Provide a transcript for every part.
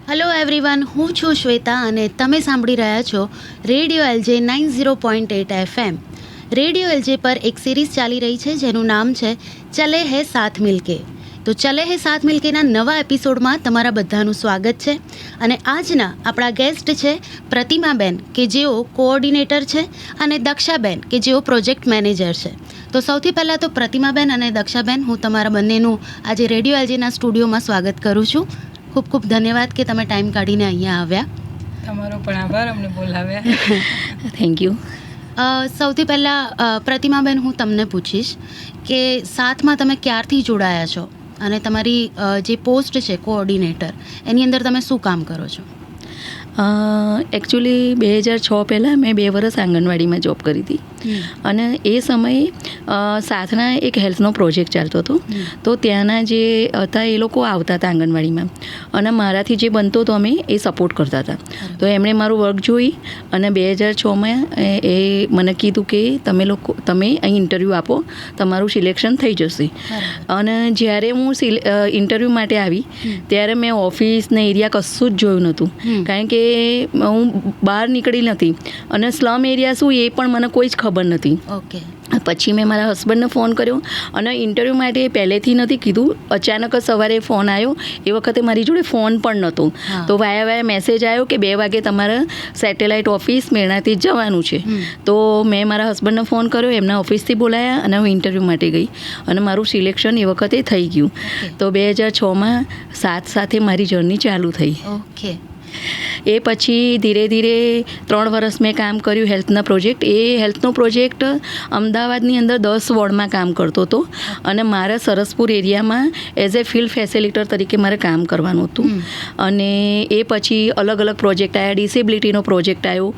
Hello everyone, હું છું શ્વેતા અને તમે સાંભળી રહ્યા છો radio LJ 90.8 FM. Radio LJ પર એક સિરીઝ ચાલી રહી છે જેનું નામ છે ચલે હે સાથ મિલકે. તો ચલે હે સાથ મિલકેના નવા એપિસોડમાં તમારા બધાનું સ્વાગત છે. અને આજના આપણા ગેસ્ટ છે પ્રતિમાબેન, કે જેઓ કોઓર્ડિનેટર છે, અને દક્ષાબેન, કે જેઓ પ્રોજેક્ટ મેનેજર છે. તો સૌથી પહેલાં તો પ્રતિમાબેન અને દક્ષાબેન, હું તમારા બંનેનું આજે રેડિયો એલજેના સ્ટુડિયોમાં સ્વાગત કરું છું. ખૂબ ખૂબ ધન્યવાદ કે તમે ટાઈમ કાઢીને અહીંયા આવ્યા. તમારો પણ આભાર અમને બોલાવ્યા. Thank you. સૌથી પહેલાં પ્રતિમાબેન, હું તમને પૂછીશ કે સાથમાં તમે ક્યારથી જોડાયા છો અને તમારી જે પોસ્ટ છે કોઓર્ડિનેટર, એની અંદર તમે શું કામ કરો છો? એકચ્યુઅલી 2006 પહેલાં મેં 2 વર્ષ આંગણવાડીમાં જોબ કરી હતી. અને એ સમયે સાથના એક હેલ્થનો પ્રોજેક્ટ ચાલતો હતો. તો ત્યાંના જે હતા એ લોકો આવતા હતા આંગણવાડીમાં, અને મારાથી જે બનતો હતો અમે એ સપોર્ટ કરતા હતા. તો એમણે મારું વર્ક જોઈ અને 2006માં એ મને કીધું કે તમે અહીં ઇન્ટરવ્યૂ આપો, તમારું સિલેક્શન થઈ જશે. અને જ્યારે હું ઇન્ટરવ્યૂ માટે આવી ત્યારે મેં ઓફિસ ને એરિયા કશું જ જોયું નહોતું, કારણ કે હું બહાર નીકળી નથી, અને સ્લમ એરિયા શું એ પણ મને કોઈ જ ખબર નથી. ઓકે. પછી મેં મારા હસબન્ડને ફોન કર્યો, અને ઇન્ટરવ્યૂ માટે પહેલેથી નથી કીધું, અચાનક જ સવારે ફોન આવ્યો. એ વખતે મારી જોડે ફોન પણ નહોતો. તો વાયા મેસેજ આવ્યો કે 2 વાગે તમારે સેટેલાઇટ ઓફિસ મેળાથી જવાનું છે. તો મેં મારા હસબન્ડને ફોન કર્યો, એમના ઓફિસથી બોલાયા અને હું ઇન્ટરવ્યૂ માટે ગઈ, અને મારું સિલેક્શન એ વખતે થઈ ગયું. તો 2006માં સાથે મારી જર્ની ચાલુ થઈ. ઓકે. એ પછી ધીરે ધીરે 3 વર્ષ મેં કામ કર્યું હેલ્થના પ્રોજેક્ટ. એ હેલ્થનો પ્રોજેક્ટ અમદાવાદની અંદર 10 વોર્ડમાં કામ કરતો હતો, અને મારા સરસપુર એરિયામાં એઝ એ ફિલ્ડ ફેસિલિટર તરીકે મારે કામ કરવાનું હતું. અને એ પછી અલગ અલગ પ્રોજેક્ટ આવ્યા. ડિસેબિલિટીનો પ્રોજેક્ટ આવ્યો,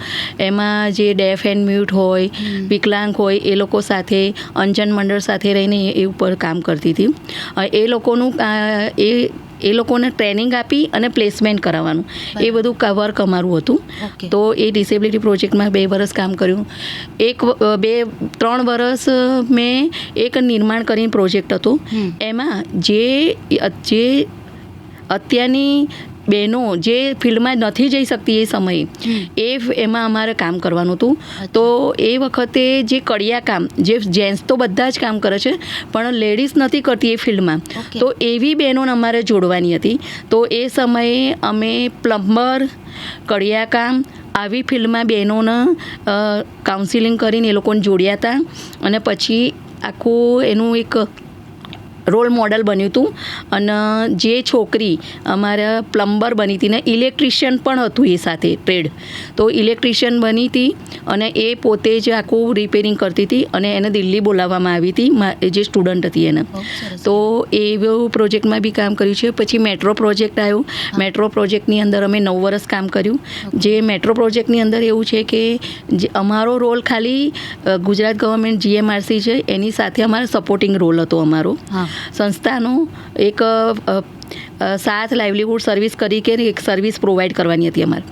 એમાં જે ડેફ એન્ડ મ્યુટ હોય, વિકલાંગ હોય, એ લોકો સાથે અંજન મંડળ સાથે રહીને એ ઉપર કામ કરતી હતી. એ લોકોને ટ્રેનિંગ આપી અને પ્લેસમેન્ટ કરાવવાનું, એ બધું વર્ક અમારું હતું. તો એ ડિસેબિલિટી પ્રોજેક્ટમાં 2 વર્ષ કામ કર્યું. 3 વર્ષ મેં એક નિર્માણ કરીને પ્રોજેક્ટ હતો. એમાં જે અત્યારની બહેનો જે ફિલ્ડમાં નથી જઈ શકતી એ સમયે, એમાં અમારે કામ કરવાનું હતું. તો એ વખતે જે કડિયા કામ, જે જેન્ટ્સ તો બધા જ કામ કરે છે, પણ લેડીઝ નથી કરતી એ ફિલ્ડમાં, તો એવી બહેનોને અમારે જોડવાની હતી. તો એ સમયે અમે પ્લમ્બર, કડિયા કામ, આવી ફિલ્ડમાં બહેનોને કાઉન્સિલિંગ કરીને એ લોકોને જોડ્યા હતા. અને પછી આખું એનું એક રોલ મોડલ બન્યું હતું. અને જે છોકરી અમારા પ્લમ્બર બની હતી ને ઇલેક્ટ્રિશિયન પણ હતું એ સાથે ટ્રેડ, તો ઇલેક્ટ્રિશિયન બની હતી, અને એ પોતે જ આખું રિપેરિંગ કરતી હતી, અને એને દિલ્હી બોલાવવામાં આવી હતી, જે સ્ટુડન્ટ હતી એને. તો એવું પ્રોજેક્ટમાં બી કામ કર્યું છે. પછી મેટ્રો પ્રોજેક્ટ આવ્યો. મેટ્રો પ્રોજેક્ટની અંદર અમે 9 વર્ષ કામ કર્યું. જે મેટ્રો પ્રોજેક્ટની અંદર એવું છે કે અમારો રોલ ખાલી ગુજરાત ગવર્મેન્ટ GMRC છે એની સાથે અમારો સપોર્ટિંગ રોલ હતો. અમારો સંસ્થાનો એક સાથ લાઇવલીહુડ સર્વિસ તરીકે એક સર્વિસ પ્રોવાઈડ કરવાની હતી અમારે.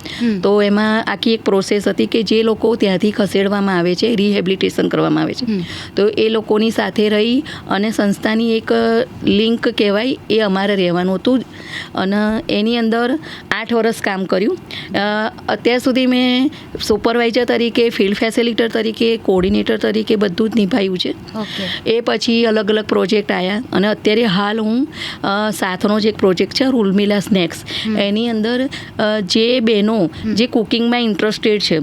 તો એમાં આખી એક પ્રોસેસ હતી કે જે લોકો ત્યાંથી ખસેડવામાં આવે છે, રિહેબિલિટેશન કરવામાં આવે છે, તો એ લોકોની સાથે રહી અને સંસ્થાની એક લિંક કહેવાય એ અમારે રહેવાનું હતું. અને એની અંદર 8 વર્ષ કામ કર્યું. અત્યાર સુધી મેં સુપરવાઇઝર તરીકે, ફિલ્ડ ફેસિલિટર તરીકે, કોઓર્ડિનેટર તરીકે બધું જ નિભાવ્યું છે. એ પછી અલગ અલગ પ્રોજેક્ટ આવ્યા, અને અત્યારે હાલ હું સાથનો જે એક પ્રોજેક્ટ છે ઉર્મિલા સ્નેક્સ, એની અંદર જે બહેનો જે કુકિંગમાં ઇન્ટરેસ્ટેડ છે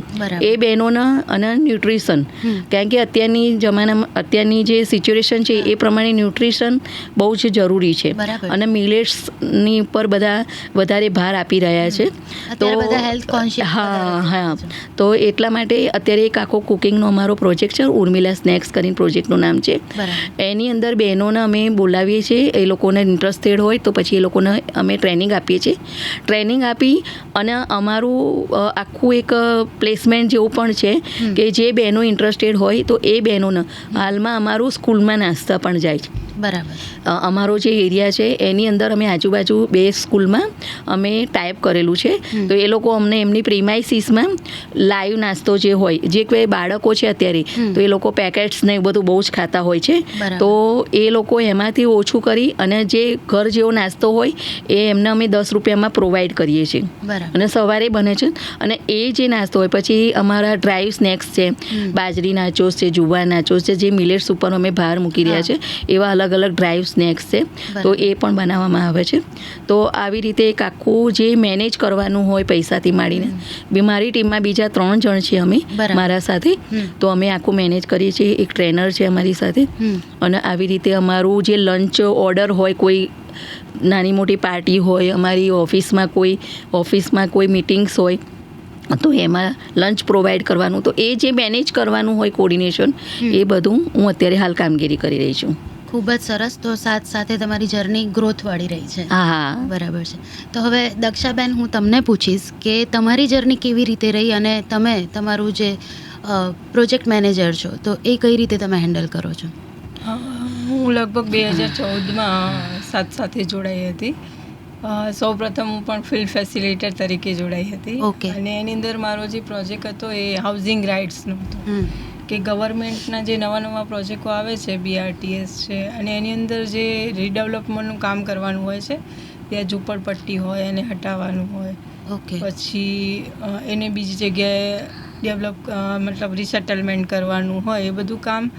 એ બહેનોને, અને ન્યુટ્રિશન, કારણ કે અત્યારની જે સિચ્યુએશન છે એ પ્રમાણે ન્યુટ્રિશન બહુ જ જરૂરી છે, અને મિલેટ્સની ઉપર બધા વધારે ભાર આપી રહ્યા છે. તો હા, તો એટલા માટે અત્યારે એક આખો કુકિંગનો અમારો પ્રોજેક્ટ છે, ઉર્મિલા સ્નેક્સ કરીને પ્રોજેક્ટનું નામ છે. એની અંદર બહેનોને અમે બોલાવીએ છીએ, એ લોકોને ઇન્ટરેસ્ટેડ હોય તો પછી એ લોકોને અમે ટ્રેનિંગ આપીએ છીએ. ટ્રેનિંગ આપી અને અમારું આખું એક પ્લેસમેન્ટ જેવું પણ છે કે જે બહેનો ઇન્ટરેસ્ટેડ હોય તો એ બહેનોને હાલમાં અમારું સ્કૂલમાં નાસ્તા પણ જાય છે. બરાબર. અમારો જે એરિયા છે એની અંદર અમે આજુબાજુ 2 સ્કૂલમાં અમે ટાઈપ કરેલું છે. તો એ લોકો અમને એમની પ્રીમાઇસીસમાં લાઈવ નાસ્તો જે હોય, જે કોઈ બાળકો છે અત્યારે તો એ લોકો પેકેટ્સ ને એ બધું બહુ જ ખાતા હોય છે. બરાબર. તો એ લોકો એમાંથી ઓછું કરી અને જે ઘર જેવો નાસ્તો હોય એ એમને અમે 10 રૂપિયામાં પ્રોવાઈડ કરીએ છીએ. બરાબર. અને સવારે બને છે. અને એ જે નાસ્તો હોય, પછી અમારા ડ્રાય સ્નેક્સ છે, બાજરી નાચોસ છે, જુવાર નાચોસ છે, જે મિલેટ્સ ઉપર અમે ભાર મૂકી રહ્યા છે, એવા અલગ અલગ ડ્રાય સ્નેક્સ છે. તો એ પણ બનાવવામાં આવે છે. તો આવી રીતે એક આખું જે મેનેજ કરવાનું હોય પૈસાથી માંડીને, મારી ટીમમાં બીજા 3 જણ છે અમે બરાબર. મારા સાથે. તો અમે આખું મેનેજ કરીએ છીએ. એક ટ્રેનર છે અમારી સાથે. અને આવી રીતે અમારું જે લંચ ઓર્ડર હોય, કોઈ નાની મોટી પાર્ટી હોય, અમારી ઓફિસમાં કોઈ મિટિંગ્સ હોય, તો એમાં લંચ પ્રોવાઈડ કરવાનું, તો એ જે મેનેજ કરવાનું હોય કોર્ડિનેશન, એ બધું હું અત્યારે હાલ કામગીરી કરી રહી છું. ખૂબ જ સરસ. તો સાથે તમારી જર્ની ગ્રોથ વાળી રહી છે. હા. બરાબર છે. તો હવે દક્ષાબેન, હું તમને પૂછીશ કે તમારી જર્ની કેવી રીતે રહી અને તમે તમારું જે પ્રોજેક્ટ મેનેજર છો તો એ કઈ રીતે તમે હેન્ડલ કરો છો? હું લગભગ 2014માં સાથે જોડાઈ હતી. સૌપ્રથમ હું પણ ફિલ્ડ ફેસિલિટેટર તરીકે જોડાઈ હતી. ઓકે. અને એની અંદર મારો જે પ્રોજેક્ટ હતો એ હાઉસિંગ રાઇટ્સનો હતો. કે ગવર્મેન્ટના જે નવા પ્રોજેક્ટો આવે છે, BRTS છે, અને એની અંદર જે રીડેવલપમેન્ટનું કામ કરવાનું હોય છે, ત્યાં ઝૂંપડપટ્ટી હોય એને હટાવવાનું હોય. ઓકે. પછી એને બીજી જગ્યાએ મતલબ રિસેટલમેન્ટ કરવાનું હોય, એ બધું કામ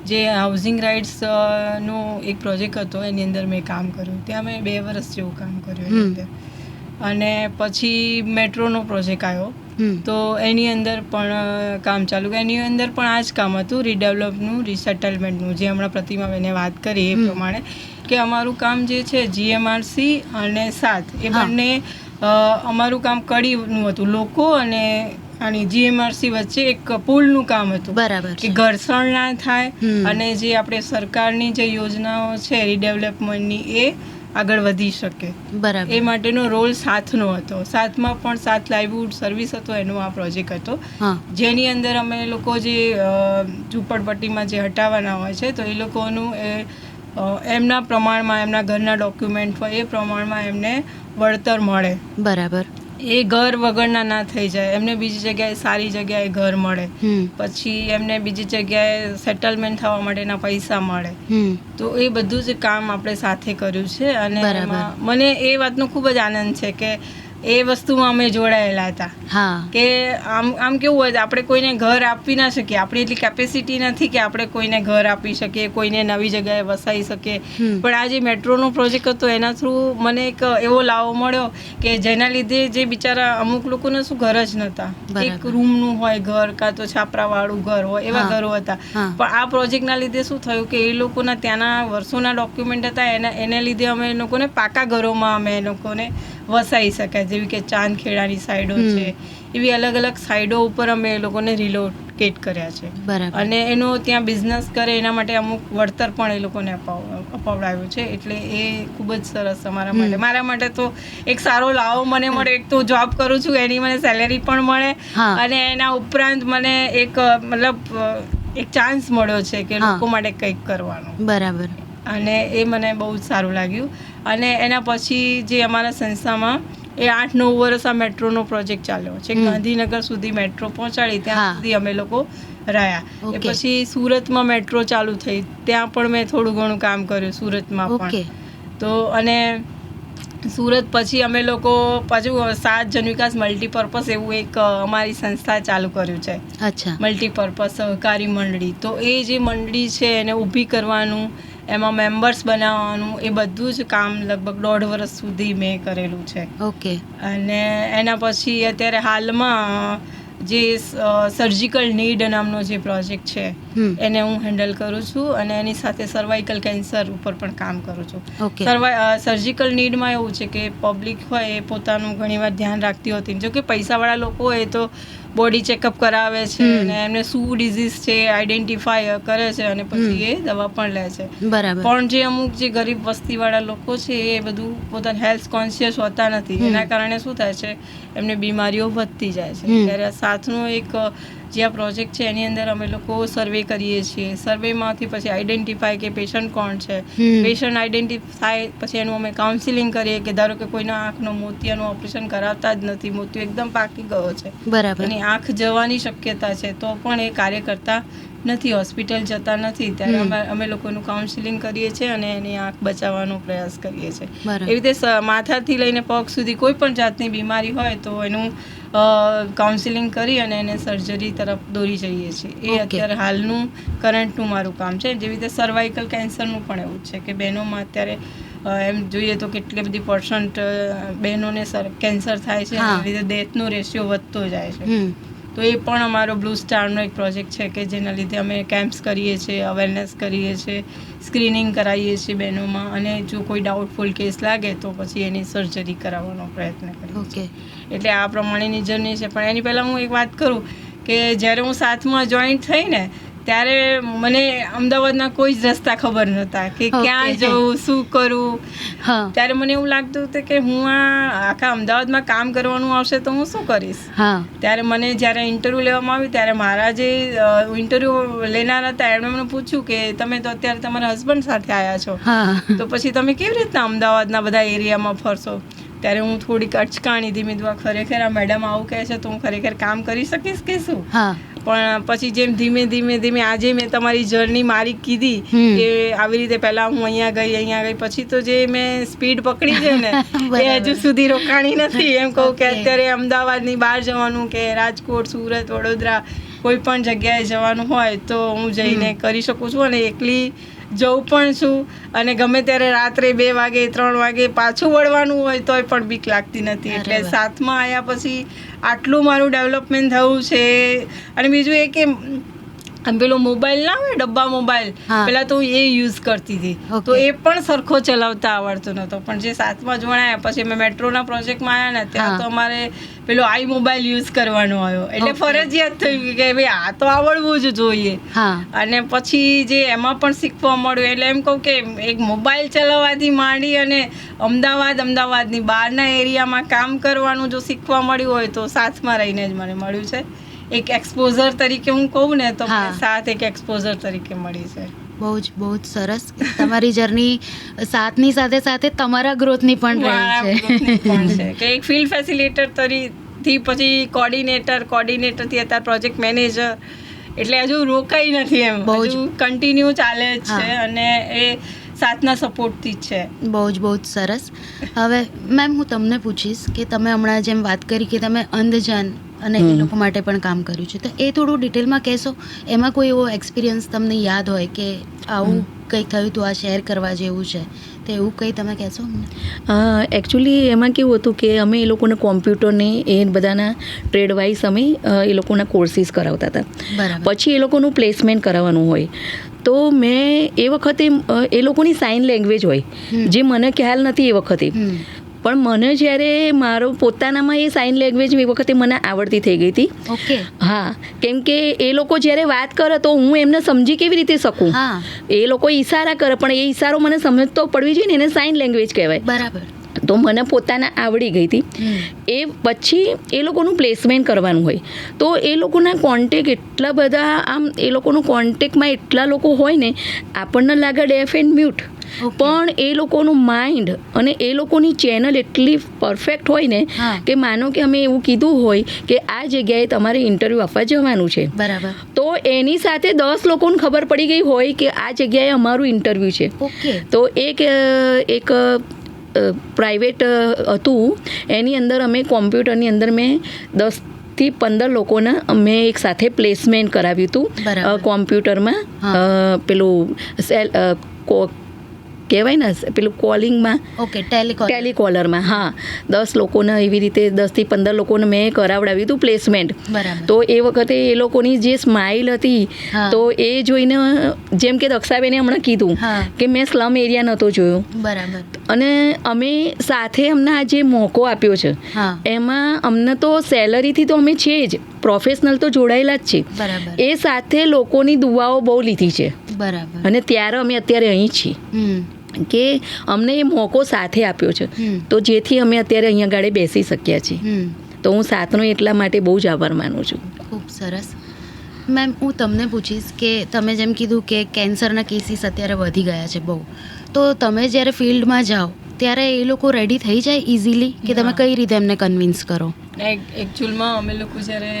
જે હાઉસિંગ રાઇટ્સનો એક પ્રોજેક્ટ હતો એની અંદર મેં કામ કર્યું. ત્યાં મેં 2 વર્ષ જેવું કામ કર્યું એની અંદર. અને પછી મેટ્રોનો પ્રોજેક્ટ આવ્યો, તો એની અંદર પણ કામ ચાલુ. એની અંદર પણ આ જ કામ હતું, રીડેવલપનું, રિસેટલમેન્ટનું, જે હમણાં પ્રતિમાબેને વાત કરી એ પ્રમાણે, કે અમારું કામ જે છે GMRC અને 7 એ બંને અમારું કામ કડીનું હતું. લોકો અને GMRC વચ્ચે એક પુલનું કામ હતું. બરાબર. કે ઘર્ષણ ના થાય અને જે આપણે સરકારની જે યોજનાઓ છે રીડેવલપમેન્ટની એ આગળ વધી શકે. બરાબર. એ માટેનો રોલ 7નો હતો. 7માં પણ 7 લાઇવલીહુડ સર્વિસ હતો, એનો આ પ્રોજેક્ટ હતો. જેની અંદર અમે લોકો જે ઝૂંપડપટ્ટીમાં જે હટાવવાના હોય છે, તો એ લોકોનું એમના પ્રમાણમાં, એમના ઘરના ડોક્યુમેન્ટ હોય એ પ્રમાણમાં એમને વળતર મળે. બરાબર. એ ઘર વગરના ના થઈ જાય, એમને બીજી જગ્યાએ સારી જગ્યાએ ઘર મળે, પછી એમને બીજી જગ્યાએ સેટલમેન્ટ થવા માટેના પૈસા મળે. તો એ બધું જ કામ આપણે સાથે કર્યું છે. અને મને એ વાતનો ખૂબ જ આનંદ છે કે એ વસ્તુમાં અમે જોડાયેલા હતા. કે આમ કેવું હોય, આપણે કોઈને ઘર આપી ના શકીએ, આપણી એટલી કેપેસિટી નથી કે આપણે કોઈને ઘર આપી શકીએ, કોઈને નવી જગ્યાએ વસાઈ શકીએ. પણ આ જે મેટ્રોનો પ્રોજેક્ટ હતો એના થ્રુ મને એક એવો લાવો મળ્યો કે જેના લીધે જે બિચારા અમુક લોકોને શું ઘર જ નહોતા, એક રૂમનું હોય ઘર, કાં તો છાપરાવાળું ઘર હોય, એવા ઘરો હતા. પણ આ પ્રોજેક્ટના લીધે શું થયું કે એ લોકોના ત્યાંના વર્ષોના ડોક્યુમેન્ટ હતા, એને લીધે અમે એ લોકોને પાકા ઘરોમાં અમે એ લોકોને વસાઈ શકાય. જેવી કે ચાંદખેડાની સાઈડો છે, એવી અલગ અલગ સાઈડો ઉપર અમે એ લોકોને રિલોકેટ કર્યા છે. અને એનો ત્યાં બિઝનેસ કરે એના માટે અમુક વળતર પણ એ લોકોને અપાવડાવ્યું છે. એટલે એ ખૂબ જ સરસ અમારા માટે. મારા માટે તો એક સારો લાવો મને મળે. એક તો જોબ કરું છું, એની મને સેલેરી પણ મળે, અને એના ઉપરાંત મને એક મતલબ એક ચાન્સ મળ્યો છે કે લોકો માટે કંઈક કરવાનો. બરાબર. અને એ મને બહુ જ સારું લાગ્યું. અને એના પછી જે અમારા સંસ્થામાં એ 8-9 વર્ષ આ મેટ્રોનો પ્રોજેક્ટ ચાલ્યો છે. ગાંધીનગર સુધી મેટ્રો પહોંચાડી, ત્યાં સુધી અમે લોકો રહ્યા. એ પછી સુરતમાં મેટ્રો ચાલુ થઈ, ત્યાં પણ મેં થોડું ઘણું કામ કર્યું સુરતમાં પણ. તો અને સુરત પછી અમે લોકો પાછું 7 જનવિકાસ મલ્ટીપર્પઝ એવું એક અમારી સંસ્થા ચાલુ કર્યું છે. મલ્ટીપર્પઝ સહકારી મંડળી. તો એ જે મંડળી છે એને ઊભી કરવાનું, એમાં મેમ્બર્સ બનાવવાનું, એ બધું જ કામ લગભગ 1.5 વર્ષ સુધી મેં કરેલું છે. અને એના પછી અત્યારે હાલમાં જે સર્જિકલ નીડ નામનો જે પ્રોજેક્ટ છે એને હું હેન્ડલ કરું છું. અને એની સાથે સર્વાઇકલ કેન્સર ઉપર પણ કામ કરું છું. સર્જિકલ નીડમાં એવું છે કે પબ્લિક હોય એ પોતાનું ઘણીવાર ધ્યાન રાખતી હોતી, જો કે પૈસાવાળા લોકો હોય તો બોડી ચેકઅપ કરાવે છે અને એમને શું ડિઝીઝ છે આઈડેન્ટિફાય કરે છે અને પછી એ દવા પણ લે છે. પણ જે અમુક જે ગરીબ વસ્તીવાળા લોકો છે એ બધું પોતાના હેલ્થ કોન્શિયસ હોતા નથી. એના કારણે શું થાય છે, એમને બીમારીઓ વધતી જાય છે. ત્યારે સાથનો એક જે આ પ્રોજેક્ટ છે એની અંદર અમે લોકો સર્વે કરીએ છીએ. સર્વેમાંથી પછી આઈડેન્ટિફાય કે પેશન્ટ કોણ છે, પેશન્ટ આઈડેન્ટિફાય પછી એનું અમે કાઉન્સિલિંગ કરીએ કે ધારો કે કોઈના આંખનો મોતિયાનું ઓપરેશન કરાવતા જ નથી, મોતિયો એકદમ પાકી ગયો છે, બરાબર, એની આંખ જવાની શક્યતા છે, તો પણ એ કાર્ય કરતા નથી, હોસ્પિટલ જતા નથી, ત્યારે અમે લોકોનું કાઉન્સિલિંગ કરીએ છીએ અને એની આંખ બચાવવાનો પ્રયાસ કરીએ છીએ. એવી રીતે માથાથી લઈને પગ સુધી કોઈ પણ જાતની બીમારી હોય તો એનું કાઉન્સિલિંગ કરી અને એને સર્જરી તરફ દોરી જઈએ છીએ. એ અત્યારે હાલનું કરંટનું મારું કામ છે. જેવી રીતે સર્વાઇકલ કેન્સરનું પણ એવું જ છે કે બહેનોમાં અત્યારે એમ જોઈએ તો કેટલી બધી % બહેનોને કેન્સર થાય છે, એવી રીતે ડેથનો રેશિયો વધતો જાય છે. તો એ પણ અમારો બ્લુ સ્ટારનો એક પ્રોજેક્ટ છે કે જેના લીધે અમે કેમ્પ્સ કરીએ છીએ, અવેરનેસ કરીએ છીએ, સ્ક્રીનિંગ કરાવીએ છીએ બહેનોમાં, અને જો કોઈ ડાઉટફુલ કેસ લાગે તો પછી એની સર્જરી કરાવવાનો પ્રયત્ન કરીએ છીએ. એટલે આ પ્રમાણેની જર્ની છે. પણ એની પહેલાં હું એક વાત કરું કે જ્યારે હું 7માં જોઈન્ટ થઈ ને ત્યારે મને અમદાવાદના કોઈ જ રસ્તા ખબર નહોતા કે ક્યાં જવું, શું કરવું. ત્યારે મને એવું લાગતું હતું કે હું આખા અમદાવાદમાં કામ કરવાનું આવશે તો હું શું કરીશ. ત્યારે મને જ્યારે ઇન્ટરવ્યૂ લેવામાં આવ્યું ત્યારે મારા જે ઇન્ટરવ્યૂ લેનાર હતા એમણે મને પૂછ્યું કે તમે તો અત્યારે તમારા હસબન્ડ સાથે આવ્યા છો, તો પછી તમે કેવી રીતના અમદાવાદના બધા એરિયામાં ફરશો. ત્યારે હું થોડીક અચકાણી, ધીમે ધીમે ખરેખર આ મેડમ આવું કહે છે તો હું ખરેખર કામ કરી શકીશ કે શું. પણ પછી જેમ ધીમે આજે મેં તમારી જર્ની મારી કીધી કે આવી રીતે પહેલાં હું અહીંયા ગઈ પછી તો જે મેં સ્પીડ પકડી છે ને એ હજુ સુધી રોકાણી નથી. એમ કહું કે અત્યારે અમદાવાદની બહાર જવાનું કે રાજકોટ, સુરત, વડોદરા કોઈ પણ જગ્યાએ જવાનું હોય તો હું જઈને કરી શકું છું, અને એકલી જવું પણ છું, અને ગમે ત્યારે રાત્રે 2 વાગે 3 વાગે પાછું વળવાનું હોય તોય પણ બીક લાગતી નથી. એટલે 7માં આવ્યા પછી આટલું મારું ડેવલપમેન્ટ થયું છે. અને બીજું એ કે પેલો મોબાઈલ ના હોય, ડબ્બા મોબાઈલ, પેલા તો એ યુઝ કરતી હતી, તો એ પણ સરખો ચલાવતા આવડતો નહોતો. પણ જે 7માં જોડાયા પછી મેં મેટ્રોના પ્રોજેક્ટમાં આવ્યા ને ત્યાં તો અમારે પેલો આઈ મોબાઈલ યુઝ કરવાનો આવ્યો, એટલે ફરજિયાત થયું કે ભાઈ આ તો આવડવું જ જોઈએ. અને પછી જે એમાં પણ શીખવા મળ્યું, એટલે એમ કહું કે એક મોબાઈલ ચલાવવાથી માંડી અને અમદાવાદની બહારના એરિયામાં કામ કરવાનું જો શીખવા મળ્યું હોય તો 7માં રહીને જ મને મળ્યું છે. એક એક્સપોઝર તરીકે હું કહું ને તો 7 એક એક્સપોઝર તરીકે મળી છે. બહુ જ સરસ. તમારી જર્ની 7ની સાથે સાથે તમારા ગ્રોથની પણ રહી છે કે એક ફિલ્ડ ફેસિલિટેટર તરીકે પછી કોર્ડિનેટરથી અત્યારે પ્રોજેક્ટ મેનેજર, એટલે હજુ રોકાઈ નથી, એમ હજુ કન્ટિન્યુ ચાલે જ છે, અને એ 7ના સપોર્ટથી જ છે. બહુ જ સરસ. હવે મેમ હું તમને પૂછીશ કે તમે હમણાં જેમ વાત કરી કે તમે અંધજન અને એ લોકો માટે પણ કામ કર્યું છે, તો એ થોડું ડિટેલમાં કહેશો. એમાં કોઈ એવો એક્સપિરિયન્સ તમને યાદ હોય કે આવું કંઈક થયું હતું, આ શેર કરવા જેવું છે, તો એવું કંઈ તમે કહેશો? એકચ્યુઅલી એમાં કેવું હતું કે અમે એ લોકોને કોમ્પ્યુટરને એ બધાના ટ્રેડ વાઇઝ અમે એ લોકોના કોર્સિસ કરાવતા હતા. પછી એ લોકોનું પ્લેસમેન્ટ કરાવવાનું હોય તો મેં એ વખતે એ લોકોની સાઇન લેંગ્વેજ હોય જે મને ખ્યાલ નથી એ વખતે, પણ મને જ્યારે મારો પોતાનામાં એ સાઇન લેંગ્વેજ એ વખતે મને આવડતી થઈ ગઈ હતી. કેમ કે એ લોકો જ્યારે વાત કરે તો હું એમને સમજી કેવી રીતે શકું. એ લોકો ઈશારા કરે પણ એ ઈશારો મને સમજતો પડવી જોઈએ ને, એને સાઇન લેંગ્વેજ કહેવાય. બરાબર. તો મને પોતાના આવડી ગઈ હતી. એ પછી એ લોકોનું પ્લેસમેન્ટ કરવાનું હોય તો એ લોકોના કોન્ટેક એટલા બધા, આમ એ લોકોનું કોન્ટેકમાં એટલા લોકો હોય ને, આપણને લાગે ડેફ એન્ડ મ્યુટ, પણ એ લોકોનું માઇન્ડ અને એ લોકોની ચેનલ એટલી પરફેક્ટ હોય ને કે માનો કે અમે એવું કીધું હોય કે આ જગ્યાએ તમારે ઇન્ટરવ્યૂ આપવા જવાનું છે, બરાબર, તો એની સાથે 10 લોકોને ખબર પડી ગઈ હોય કે આ જગ્યાએ અમારું ઇન્ટરવ્યૂ છે. તો એક પ્રાઇવેટ હતું, એની અંદર અમે કોમ્પ્યુટરની અંદર મેં 10થી 15 લોકોને મેં એક સાથે પ્લેસમેન્ટ કરાવ્યું હતું કોમ્પ્યુટરમાં. પેલું કહેવાય ને પેલું કોલિંગમાં, ટેલિકોલરમાં. 10 લોકોને એવી રીતે 10થી 15 લોકોને મેં કરાવડાવ્યું હતું પ્લેસમેન્ટ. તો એ વખતે એ લોકોની જે સ્માઇલ હતી તો એ જોઈને, જેમ કે દક્ષાબેને હમણાં કીધું કે મેં સ્લમ એરિયા નહોતો જોયો, અને અમે સાથે અમને આ જે મોકો આપ્યો છે એમાં અમને તો સેલરીથી તો અમે છે જ, પ્રોફેશનલ તો જોડાયેલા જ છે, એ સાથે લોકોની દુઆઓ બહુ લીધી છે, અને ત્યારે અમે અત્યારે અહીં છીએ કે અમને એ મોકો સાથે આપ્યો છે, તો જેથી અમે અત્યારે અહીંયા ગાડે બેસી શક્યા છીએ. તો હું 7નો એટલા માટે બહુ જ આભાર માનું છું. ખૂબ સરસ. મેમ હું તમને પૂછીશ કે તમે જેમ કીધું કે કેન્સરના કેસીસ અત્યારે વધી ગયા છે બહુ, તો તમે જ્યારે ફિલ્ડમાં જાઓ ત્યારે એ લોકો રેડી થઈ જાય ઇઝીલી કે તમે કઈ રીતે એમને કન્વિન્સ કરો? એકચ્યુઅલમાં અમે લોકો જ્યારે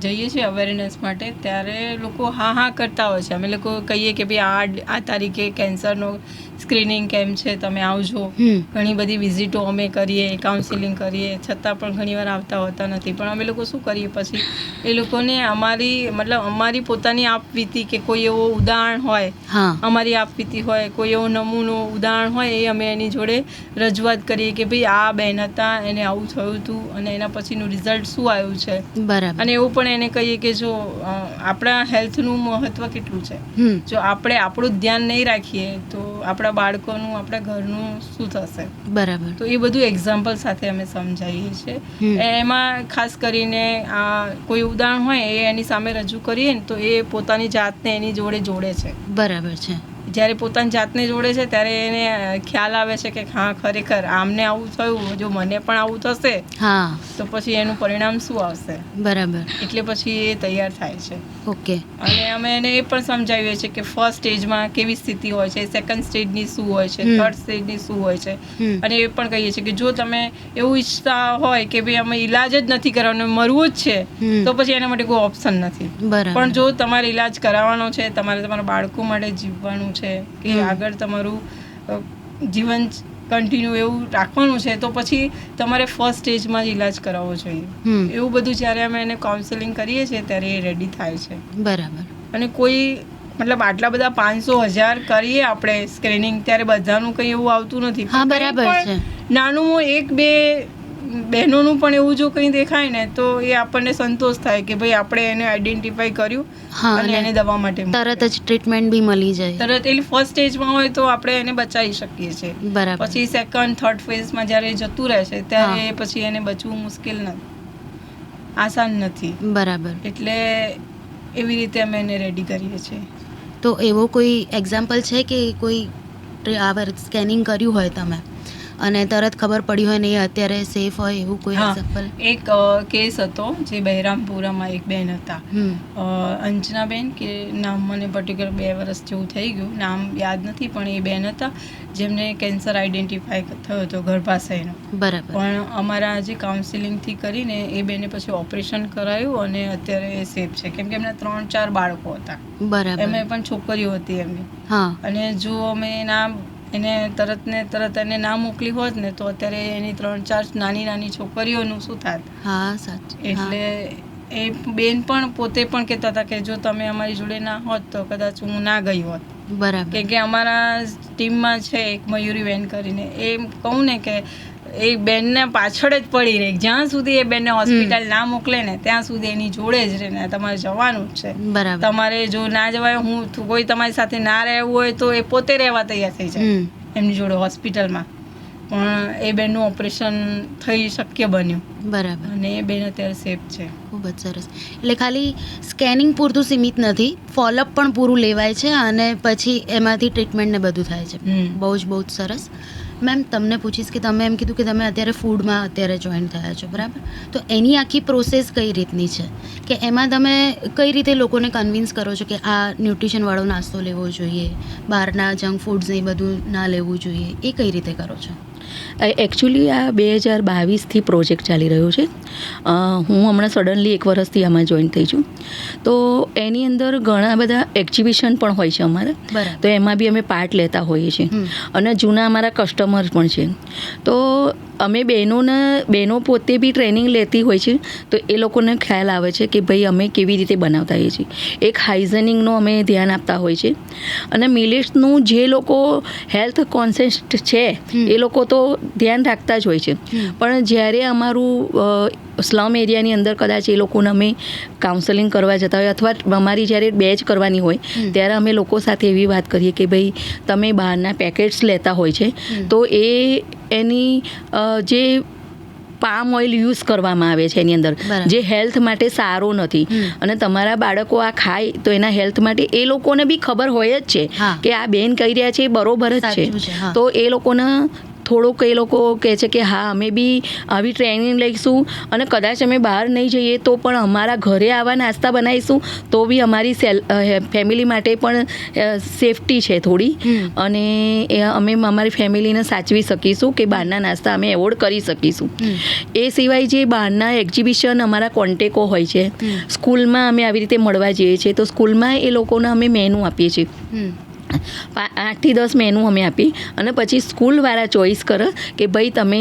જઈએ છીએ અવેરનેસ માટે ત્યારે લોકો હા કરતા હોય છે. અમે લોકો કહીએ કે ભાઈ આ તારીખે કેન્સરનો સ્ક્રીનિંગ કેમ્પ છે, તમે આવજો. ઘણી બધી વિઝિટો અમે કરીએ, કાઉન્સિલિંગ કરીએ, છતાં પણ ઘણીવાર આવતા હોતા નથી. પણ અમે લોકો શું કરીએ પછી એ લોકોને અમારી પોતાની આપવીતી કે કોઈ એવો ઉદાહરણ હોય, અમારી આપવીતી હોય, કોઈ એવો નમૂનો ઉદાહરણ હોય, એ અમે એની જોડે રજૂઆત કરીએ કે ભાઈ આ બેન હતા, એને આવું થયું હતું અને એના પછીનું રિઝલ્ટ શું આવ્યું છે. બરાબર. અને એવું પણ એને કહીએ કે જો આપણા હેલ્થનું મહત્વ કેટલું છે, જો આપણે આપણું ધ્યાન નહીં રાખીએ તો આપણા બાળકોનું, આપણા ઘરનું શું થશે. બરાબર. તો એ બધું એક્ઝામ્પલ સાથે અમે સમજાવીએ છીએ. એમાં ખાસ કરીને કોઈ ઉદાહરણ હોય એ એની સામે રજૂ કરીએ ને તો એ પોતાની જાતને એની જોડે છે. બરાબર છે. જ્યારે પોતાની જાતને જોડે છે ત્યારે એને ખ્યાલ આવે છે કે હા ખરેખર આમને આવું થયું, જો મને પણ આવું થશે તો પછી એનું પરિણામ શું આવશે. બરાબર. એટલે પછી એ તૈયાર થાય છે. ઓકે. અને અમે એને એ પણ સમજાવીએ છીએ કે ફર્સ્ટ સ્ટેજમાં કેવી સ્થિતિ હોય છે, સેકન્ડ સ્ટેજની શું હોય છે, થર્ડ સ્ટેજની શું હોય છે. અને એ પણ કહીએ છીએ કે જો તમે એવું ઈચ્છતા હોય કે ભાઈ અમે ઈલાજ જ નથી કરવાનો, મરવું જ છે, તો પછી એના માટે કોઈ ઓપ્શન નથી. પણ જો તમારે ઈલાજ કરાવવાનો છે, તમારે તમારા બાળકો માટે જીવવાનું છે કે આગળ તમારું જીવન કન્ટિન્યુ એવું રાખવાનું છે, તો પછી તમારે ફર્સ્ટ સ્ટેજમાં જ ઈલાજ કરાવવો જોઈએ. એવું બધું જ્યારે અમે એને કાઉન્સેલિંગ કરીએ છીએ ત્યારે એ રેડી થાય છે. બરાબર. અને કોઈ આટલા બધા 500,000 કરીએ આપણે સ્ક્રીનિંગ, ત્યારે બધાનું કંઈ એવું આવતું નથી. હા, બરાબર છે. નાનું 1-2 બહેનોનું પણ એવું જો કંઈ દેખાય ને તો એ આપણને સંતોષ થાય કે ભાઈ આપણે એને આઈડેન્ટિફાઈ કર્યું અને એને દવા માટે તરત જ ટ્રીટમેન્ટ બી મળી જાય. તરત એટલે ફર્સ્ટ સ્ટેજમાં હોય તો આપણે એને બચાવી શકીએ છીએ. બરાબર. પછી સેકન્ડ, થર્ડ ફેઝમાં જ્યારે જતું રહે છે ત્યારે પછી એને બચવું મુશ્કેલ નથી, આસાન નથી. બરાબર. એટલે એવી રીતે અમે એને રેડી કરીએ છીએ. તો એવો કોઈ એક્ઝામ્પલ છે કે કોઈ સ્કેનિંગ કર્યું હોય તમે અને તરત ખબર પડી હોય ને એ અત્યારે સેફ હોય એવું કોઈ એક્ઝામ્પલ? એક કેસ હતો જે બહેરામપુરામાં એક બેન હતા, અંજનાબેન કે નામ મને પર્ટિક્યુલર 2 વર્ષ જેવું થઈ ગયું, નામ યાદ નથી, પણ એ બેન હતા જેમને કેન્સર આઈડેન્ટિફાઈ થયો હતો ગર્ભાશયનો. બરાબર. પણ અમારા જે કાઉન્સિલિંગથી કરીને એ બેને પછી ઓપરેશન કરાયું અને અત્યારે એ સેફ છે, કેમ કે એમના 3-4 બાળકો હતા. બરાબર. એમાં પણ છોકરીઓ હતી એમની. અને જો અમે એને તરત એને ના મોકલી હોત ને તો અત્યારે એની 3-4 નાની છોકરીઓનું શું થાત. હા, સાચું. એટલે એ બેન પણ પોતે પણ કહેતા હતા કે જો તમે અમારી જોડે ના હોત તો કદાચ હું ના ગઈ હોત. બરાબર. કેમ કે અમારા ટીમમાં છે એક મયુરી બેન કરીને, એ કહું ને કે એ બેનને પાછળ જ પડી રહી, જ્યાં સુધી એ બેનને હોસ્પિટલ ના મોકલે ને ત્યાં સુધી એની જોડે જ રહે ને તમારે જવાનું જ છે. બરાબર. તમારે જો ના જવાય, કોઈ તમારી સાથે ના રહેવું હોય તો એ પોતે રહેવા તૈયાર થઈ જાય એમની જોડે હોસ્પિટલમાં. પણ એ બેનનું ઓપરેશન થઈ શક્ય બન્યું. બરાબર. અને એ બેન અત્યારે સેફ છે. ખૂબ જ સરસ. એટલે ખાલી સ્કેનિંગ પૂરતું સીમિત નથી, ફોલોઅપ પણ પૂરું લેવાય છે અને પછી એમાંથી ટ્રીટમેન્ટ ને બધું થાય છે. બહુ જ સરસ. મેમ તમને પૂછીશ કે તમે એમ કીધું કે તમે અત્યારે ફૂડમાં જોઈન થયા છો, બરાબર? તો એની આખી પ્રોસેસ કઈ રીતની છે કે એમાં તમે કઈ રીતે લોકોને કન્વિન્સ કરો છો કે આ ન્યુટ્રિશનવાળો નાસ્તો લેવો જોઈએ, બહારના જંક ફૂડ્સ એ બધું ના લેવું જોઈએ, એ કઈ રીતે કરો છો? એકચ્યુઅલી આ 2022થી પ્રોજેક્ટ ચાલી રહ્યો છે. હું હમણાં સડનલી 1 વર્ષથી આમાં જોઈન થઈ છું. તો એની અંદર ઘણા બધા એક્ઝિબિશન પણ હોય છે અમારે, તો એમાં બી અમે પાર્ટ લેતા હોઈએ છીએ અને જૂના અમારા કસ્ટમર પણ છે. તો અમે બહેનો પોતે બી ટ્રેનિંગ લેતી હોય છે, તો એ લોકોને ખ્યાલ આવે છે કે ભાઈ અમે કેવી રીતે બનાવતા હોઈએ છીએ. એક હાઇજેનિકનું અમે ધ્યાન આપતા હોય છે. અને મિલેટ્સનું જે લોકો હેલ્થ કોન્શિયસ છે એ લોકો તો ધ્યાન રાખતા જ હોય છે, પણ જ્યારે અમારું સ્લમ એરિયાની અંદર કદાચ એ લોકોને અમે કાઉન્સેલિંગ કરવા જતા હોય અથવા અમારી જ્યારે બેચ કરવાની હોય ત્યારે અમે લોકો સાથે એવી વાત કરીએ કે ભાઈ તમે બહારના પેકેટ્સ લેતા હોય છે તો એની જે પામ ઓઇલ યુઝ કરવામાં આવે છે એની અંદર, જે હેલ્થ માટે સારો નથી, અને તમારા બાળકો આ ખાય તો એના હેલ્થ માટે એ લોકોને બી ખબર હોય જ છે કે આ બેન કહી રહ્યા છે બરોબર જ છે. તો એ લોકોને થોડુંક એ લોકો કહે છે કે હા અમે બી આવી ટ્રેનિંગ લઈશું અને કદાચ અમે બહાર નહીં જઈએ તો પણ અમારા ઘરે આવા નાસ્તા બનાવીશું તો બી અમારી ફેમિલી માટે પણ સેફટી છે થોડી અને અમે અમારી ફેમિલીને સાચવી શકીશું કે બહારના નાસ્તા અમે એવોર્ડ કરી શકીશું. એ સિવાય જે બહારના એક્ઝિબિશન અમારા કોન્ટેકો હોય છે, સ્કૂલમાં અમે આવી રીતે મળવા જઈએ છીએ તો સ્કૂલમાં એ લોકોને અમે મેનુ આપીએ છીએ. 8 થી 10 મેનુ અમે આપી અને પછી સ્કૂલવાળા ચોઈસ કરે કે ભાઈ તમે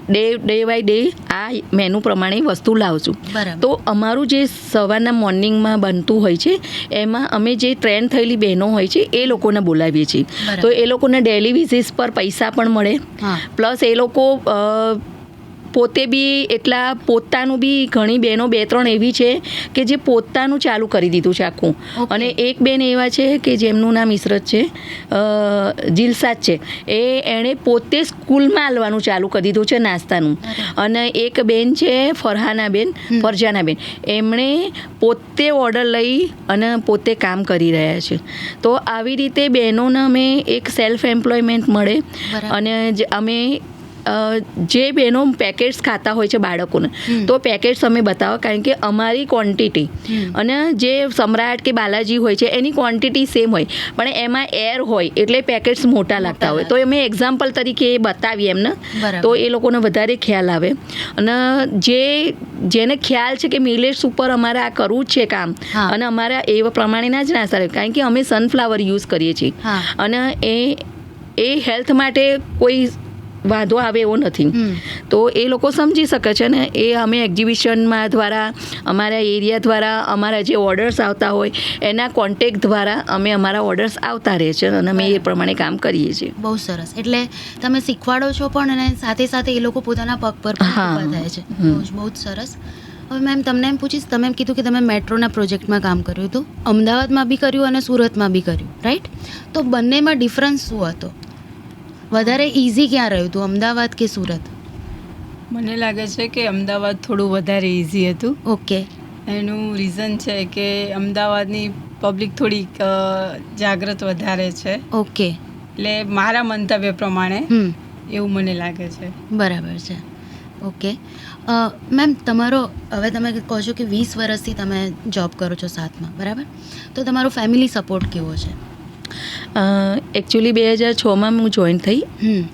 ડે બાય ડે આ મેનુ પ્રમાણે વસ્તુ લાવશું. તો અમારું જે સવારના મોર્નિંગમાં બનતું હોય છે એમાં અમે જે ટ્રેન થયેલી બહેનો હોય છે એ લોકોને બોલાવીએ છીએ. તો એ લોકોને ડેલી વિઝિટ્સ પર પૈસા પણ મળે, પ્લસ એ લોકો પોતે બી એટલા પોતાનું બી ઘણી બહેનો 2-3 એવી છે કે જે પોતાનું ચાલુ કરી દીધું છે આખું. અને એક બેન એવા છે કે જેમનું નામ ઇસરત છે, જીલસાદ છે, એણે પોતે સ્કૂલમાં આલવાનું ચાલુ કરી દીધું છે નાસ્તાનું. અને એક બેન છે ફરજાનાબેન, એમણે પોતે ઓર્ડર લઈ અને પોતે કામ કરી રહ્યા છે. તો આવી રીતે બહેનોને અમે એક સેલ્ફ એમ્પ્લોયમેન્ટ મળે. અને અમે જે બહેનો પેકેટ્સ ખાતા હોય છે બાળકોને તો પેકેટ્સ અમે બતાવો, કારણ કે અમારી ક્વોન્ટિટી અને જે સમ્રાટ કે બાલાજી હોય છે એની ક્વોન્ટિટી સેમ હોય પણ એમાં એર હોય એટલે પેકેટ્સ મોટા લાગતા હોય. તો અમે એક્ઝામ્પલ તરીકે એ બતાવીએ એમને તો એ લોકોને વધારે ખ્યાલ આવે. અને જેને ખ્યાલ છે કે મિલેટ્સ ઉપર અમારે આ કરવું જ છે કામ અને અમારા એ પ્રમાણેના જ નાસ્તા, કારણ કે અમે સનફ્લાવર યુઝ કરીએ છીએ અને એ હેલ્થ માટે કોઈ વાંધો આવે એવો નથી. તો એ લોકો સમજી શકે છે ને. એ અમે એક્ઝિબિશનમાં દ્વારા, અમારા એરિયા દ્વારા, અમારા જે ઓર્ડર્સ આવતા હોય એના કોન્ટેક્ટ દ્વારા અમે અમારા ઓર્ડર્સ આવતા રહે છે અને અમે એ પ્રમાણે કામ કરીએ છીએ. બહુ સરસ. એટલે તમે શીખવાડો છો પણ અને સાથે સાથે એ લોકો પોતાના પગ પર ઊભા થાય છે. બહુ જ સરસ. હવે મેમ તમને એમ પૂછીશ, તમે એમ કીધું કે તમે મેટ્રોના પ્રોજેક્ટમાં કામ કર્યું હતું, અમદાવાદમાં બી કર્યું અને સુરતમાં બી કર્યું, રાઈટ? તો બંનેમાં ડિફરન્સ શું હતો? વધારે ઇઝી ક્યાં રહ્યું હતું, અમદાવાદ કે સુરત? મને લાગે છે કે અમદાવાદ થોડું વધારે ઇઝી હતું. ઓકે. એનું રીઝન છે કે અમદાવાદની પબ્લિક થોડીક જાગૃત વધારે છે. ઓકે. એટલે મારા મંતવ્ય પ્રમાણે એવું મને લાગે છે. બરાબર છે. ઓકે. મેમ તમારો, હવે તમે કહો છો કે 20 વર્ષથી તમે જોબ કરો છો સાથમાં, બરાબર? તો તમારો ફેમિલી સપોર્ટ કેવો છે? એકચ્યુઅલી 2006માં હું જોઈન થઈ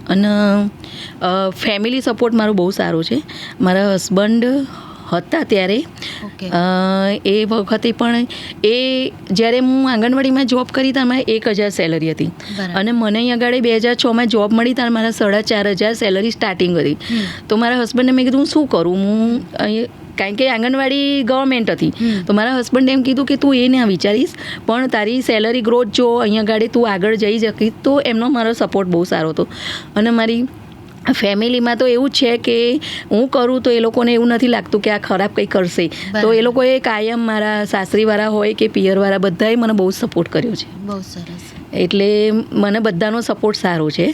અને ફેમિલી સપોર્ટ મારો બહુ સારો છે. મારા હસબન્ડ હતા ત્યારે એ વખતે પણ જ્યારે હું આંગણવાડીમાં જોબ કરી ત્યારે મારે 1000 સેલરી હતી અને મને અહીં આગળ 2006માં જોબ મળી ત્યારે મારા 4500 સેલરી સ્ટાર્ટિંગ હતી. તો મારા હસબન્ડને મેં કીધું હું શું કરું, હું અહીં, કારણ કે આંગણવાડી ગવર્મેન્ટ હતી. તો મારા હસબન્ડે એમ કીધું કે તું એ ના વિચારીશ પણ તારી સેલરી ગ્રોથ જો અહીંયા આગળ તું આગળ જઈ શકીશ. તો એમનો મારો સપોર્ટ બહુ સારો હતો. અને મારી ફેમિલીમાં તો એવું જ છે કે હું કરું તો એ લોકોને એવું નથી લાગતું કે આ ખરાબ કંઈ કરશે. તો એ લોકોએ કાયમ મારા સાસરીવાળા હોય કે પિયરવાળા બધાએ મને બહુ સપોર્ટ કર્યો છે. બહુ સરસ. એટલે મને બધાનો સપોર્ટ સારો છે.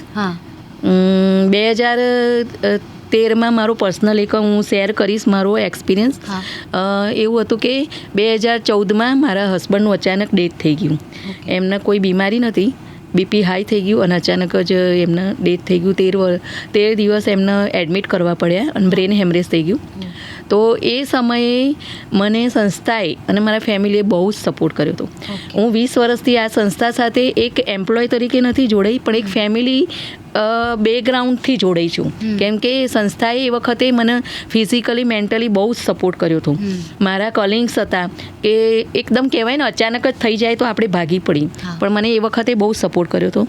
2013માં મારો પર્સનલ એક હું શેર કરીશ મારો એક્સપિરિયન્સ. એવું હતું કે 2014માં મારા હસબન્ડનું અચાનક ડેથ થઈ ગયું. એમને કોઈ બીમારી નથી, બીપી હાઈ થઈ ગયું અને અચાનક જ એમને ડેથ થઈ ગયું. 13 દિવસ એમને એડમિટ કરવા પડ્યા અને બ્રેન હેમરેજ થઈ ગયું. તો એ સમયે મને સંસ્થાએ અને મારા ફેમિલીએ બહુ જ સપોર્ટ કર્યો હતો. હું 20 વર્ષથી આ સંસ્થા સાથે એક એમ્પ્લોય તરીકે નથી જોડાઈ પણ એક ફેમિલી બેકગ્રાઉન્ડથી જોડાઈ છું. કેમ કે સંસ્થાએ એ વખતે મને ફિઝિકલી મેન્ટલી બહુ જ સપોર્ટ કર્યો હતો. મારા કલિગ્સ હતા કે એકદમ કહેવાય ને અચાનક જ થઈ જાય તો આપણે ભાગી પડી, પણ મને એ વખતે બહુ સપોર્ટ કર્યો હતો.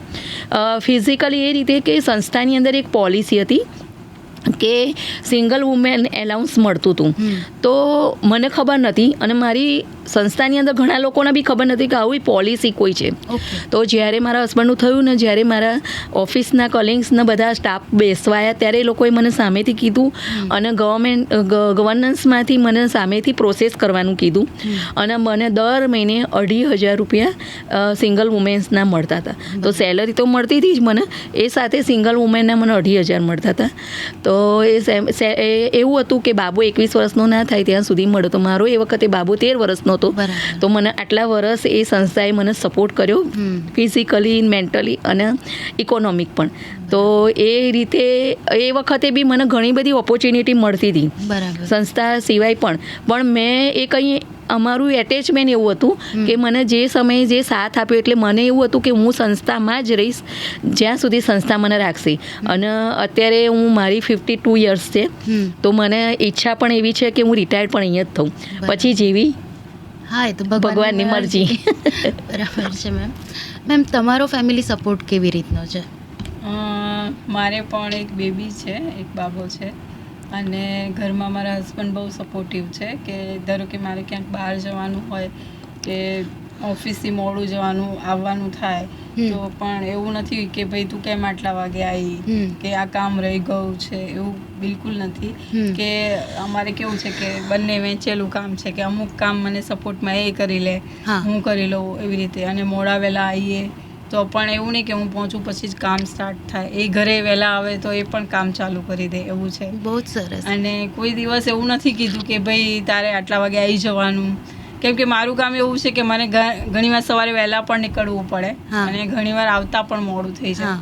ફિઝિકલી એ રીતે કે સંસ્થાની અંદર એક પોલિસી હતી કે સિંગલ વુમેન એલાઉન્સ મળતું હતું. તો મને ખબર નથી અને મારી સંસ્થાની અંદર ઘણા લોકોને બી ખબર નથી કે આવી પોલિસી કોઈ છે. તો જ્યારે મારા હસબન્ડનું થયું ને જ્યારે મારા ઓફિસના કલિગ્સના બધા સ્ટાફ બેસવાયા ત્યારે એ લોકોએ મને સામેથી કીધું અને ગવર્નન્સમાંથી મને સામેથી પ્રોસેસ કરવાનું કીધું અને મને દર મહિને 2500 રૂપિયા સિંગલ વુમેન્સના મળતા હતા. તો સેલરી તો મળતી હતી જ મને, એ સાથે સિંગલ વુમેનના મને 2500 મળતા હતા. તો એ એવું હતું કે બાબુ 21 વર્ષનો ના થાય ત્યાં સુધી મળે. તો મારો એ વખતે બાબુ 13 વર્ષનો નહોતો. બરાબર. તો મને આટલા વર્ષ એ સંસ્થાએ મને સપોર્ટ કર્યો, ફિઝિકલી, મેન્ટલી અને ઇકોનોમિક પણ. તો એ રીતે એ વખતે બી મને ઘણી બધી ઓપોર્ચ્યુનિટી મળતી હતી બરાબર. સંસ્થા સિવાય પણ મેં એ કંઈ અમારું એટેચમેન્ટ એવું હતું કે મને જે સમયે જે સાથ આપ્યો, એટલે મને એવું હતું કે હું સંસ્થામાં જ રહીશ જ્યાં સુધી સંસ્થા મને રાખશે. અને અત્યારે મારી 52 યર્સ છે, તો મને ઈચ્છા પણ એવી છે કે હું રિટાયર્ડ પણ અહીંયા જ થઉં, પછી જેવી હા, એ તો ભગવાનની મરજી. બરાબર છે મેમ. તમારો ફેમિલી સપોર્ટ કેવી રીતનો છે? મારે પણ એક બેબી છે, એક બાબો છે, અને ઘરમાં મારા હસબન્ડ બહુ સપોર્ટિવ છે કે ધારો કે મારે ક્યાંક બહાર જવાનું હોય કે ઓફિસથી મોડું આવવાનું થાય તો પણ એવું નથી કે ભાઈ તું કેમ આટલા વાગે આવી, કે આ કામ રહી ગયું છે, એવું બિલકુલ નથી. કે અમારે કેવું છે કે બંને વેચેલું કામ છે કે અમુક કામ મને સપોર્ટમાં એ કરી લે, હું કરી લઉં, એવી રીતે. અને મોડા વહેલા આવીએ તો પણ એવું નહીં કે હું પહોંચું પછી જ કામ સ્ટાર્ટ થાય, એ ઘરે વહેલા આવે તો એ પણ કામ ચાલુ કરી દે, એવું છે. બહુ જ સરસ. અને કોઈ દિવસ એવું નથી કીધું કે ભાઈ તારે આટલા વાગે આવી જવાનું, કેમ કે મારું કામ એવું છે કે મને ઘણીવાર સવારે વહેલા પણ નીકળવું પડે અને ઘણીવાર આવતા પણ મોડું થઈ જાય.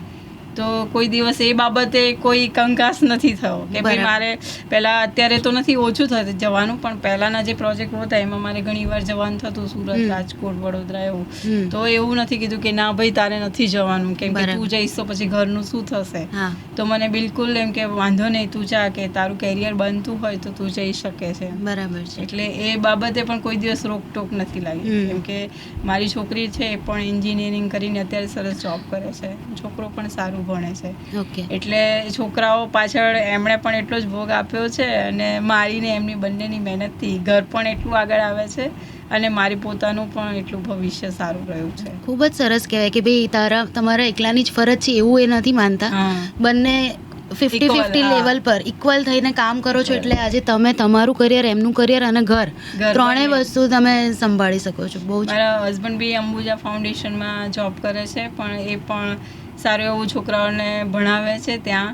તો કોઈ દિવસ એ બાબતે કોઈ કંકાસ નથી થયો કે ભાઈ મારે પહેલાં, અત્યારે તો નથી, ઓછું થતું જવાનું, પણ પહેલાંના જે પ્રોજેક્ટ હતા એમાં મારે ઘણીવાર જવાનું થતું, સુરત, રાજકોટ, વડોદરા, એવું. તો એવું નથી કીધું કે ના ભાઈ તારે નથી જવાનું, કેમ કે તું જઈશ તો પછી ઘરનું શું થશે. તો મને બિલકુલ એમ કે વાંધો નહીં, તું જા, કે તારું કેરિયર બનતું હોય તો તું જઈ શકે છે. બરાબર છે. એટલે એ બાબતે પણ કોઈ દિવસ રોકટોક નથી લાગી, કેમ કે મારી છોકરી છે એ પણ એન્જિનિયરિંગ કરીને અત્યારે સરસ જોબ કરે છે, છોકરો પણ સારું ભણે છે. એટલે છોકરાઓ પાછળ એમણે પણ એટલો જ ભોગ આપ્યો છે, અને મારીને એમની બંનેની મહેનતથી ઘર પણ એટલું આગળ આવે છે અને મારી પોતાનું પણ એટલું ભવિષ્ય સારું રહ્યું છે. ખૂબ જ સરસ કહેવાય કે ભાઈ તમારા એકલાની જ ફરજ છે એવું એ નથી માનતા, બંને 50-50 લેવલ પર ઇક્વલ થઈને કામ કરો છો, એટલે આજે તમે તમારું કરિયર, એમનું કરિયર અને ઘર ત્રણેય વસ્તુ તમે સંભાળી શકો છો. બહુ જ. મારા હસબન્ડ બી અંબુજા ફાઉન્ડેશનમાં જોબ કરે છે, પણ એ પણ સારું એવું છોકરાઓને ભણાવે છે ત્યાં,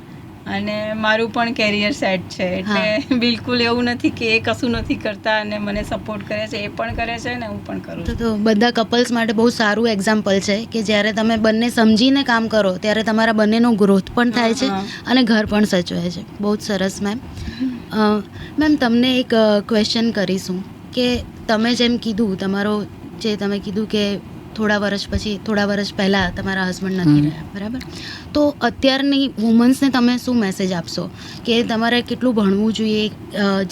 અને મારું પણ કેરિયર સેટ છે. એટલે બિલકુલ એવું નથી કે એ કશું નથી કરતા અને મને સપોર્ટ કરે છે, એ પણ કરે છે ને હું પણ કરું છું. તો બધા કપલ્સ માટે બહુ સારું એક્ઝામ્પલ છે કે જ્યારે તમે બંને સમજીને કામ કરો ત્યારે તમારા બંનેનો ગ્રોથ પણ થાય છે અને ઘર પણ સચવાય છે. બહુ જ સરસ મેમ. મેમ તમને એક ક્વેશ્ચન કરીશું કે તમે જેમ કીધું, તમે કીધું કે થોડા વર્ષ પહેલાં તમારા હસબન્ડ નથી રહ્યા, બરાબર? તો અત્યારની વુમન્સને તમે શું મેસેજ આપશો કે તમારે કેટલું ભણવું જોઈએ,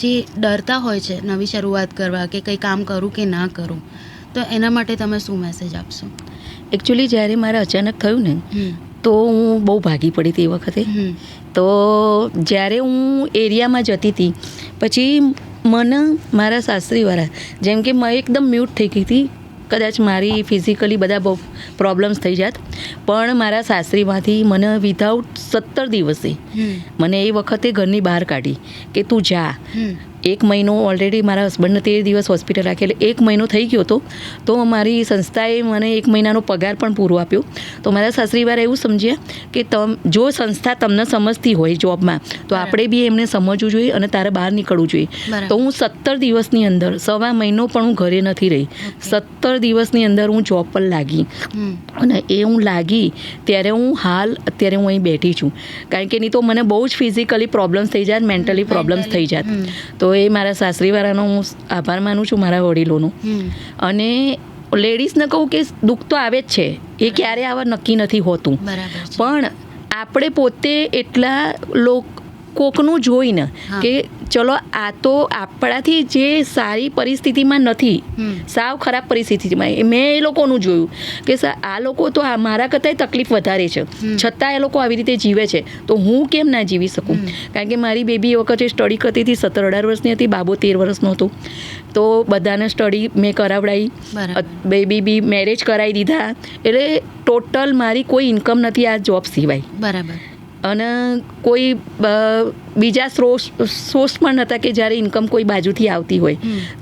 જે ડરતા હોય છે નવી શરૂઆત કરવા કે કંઈ કામ કરું કે ના કરું, તો એના માટે તમે શું મેસેજ આપશો? એકચ્યુઅલી જ્યારે મારે અચાનક થયું ને, તો હું બહુ ભાગી પડી હતી એ વખતે. તો જ્યારે હું એરિયામાં જતી હતી, પછી મને મારા સાસરીવાળા, જેમ કે મેં એકદમ મ્યુટ થઈ ગઈ હતી, કદાચ મારી ફિઝિકલી બધા બહુ પ્રોબ્લેમ્સ થઈ જાત, પણ મારા સાસરીમાંથી મને વિધાઉટ 17 દિવસે મને એ વખતે ઘરની બહાર કાઢી કે તું જા. 1 મહિનો ઓલરેડી મારા હસબન્ડને 13 દિવસ હોસ્પિટલ રાખી, એટલે 1 મહિનો થઈ ગયો હતો. તો મારી સંસ્થાએ મને 1 મહિનાનો પગાર પણ પૂરો આપ્યો. તો મારા સાસરીવાળા એવું સમજ્યા કે જો સંસ્થા તમને સમજતી હોય જોબમાં, તો આપણે બી એમને સમજવું જોઈએ અને તારે બહાર નીકળવું જોઈએ. તો હું 17 દિવસની અંદર, સવા મહિનો પણ હું ઘરે નથી રહી, 17 દિવસની અંદર હું જોબ પર લાગી. અને એ હું લાગી ત્યારે અત્યારે હું અહીં બેઠી છું, કારણ કે નહીં તો મને બહુ જ ફિઝિકલી પ્રોબ્લેમ્સ થઈ જાત, મેન્ટલી પ્રોબ્લેમ્સ થઈ જાત. તો એ મારા સાસરીવાળાનો હું આભાર માનું છું, મારા વડીલોનો. અને લેડીઝને કહું કે દુઃખ તો આવે જ છે, એ ક્યારે આવા નક્કી નથી હોતું, પણ આપણે પોતે એટલા કોકનું જોઈને કે ચલો આ તો આપણાથી જે સારી પરિસ્થિતિમાં નથી, સાવ ખરાબ પરિસ્થિતિમાં, મેં એ લોકોનું જોયું કે આ લોકો તો મારા કરતાંય તકલીફ વધારે છે, છતાં એ લોકો આવી રીતે જીવે છે, તો હું કેમ ના જીવી શકું? કારણ કે મારી બેબી એ વખતે સ્ટડી કરતી હતી, 17-18 વર્ષની હતી, બાબો 13 વર્ષનો હતો. તો બધાને સ્ટડી મેં કરાવડાવી, બેબી બી મેરેજ કરાવી દીધા, એટલે ટોટલ મારી કોઈ ઇન્કમ નથી આ જોબ સિવાય. બરાબર. અને કોઈ બીજા સોર્સ પણ નહોતા કે જ્યારે ઇન્કમ કોઈ બાજુથી આવતી હોય.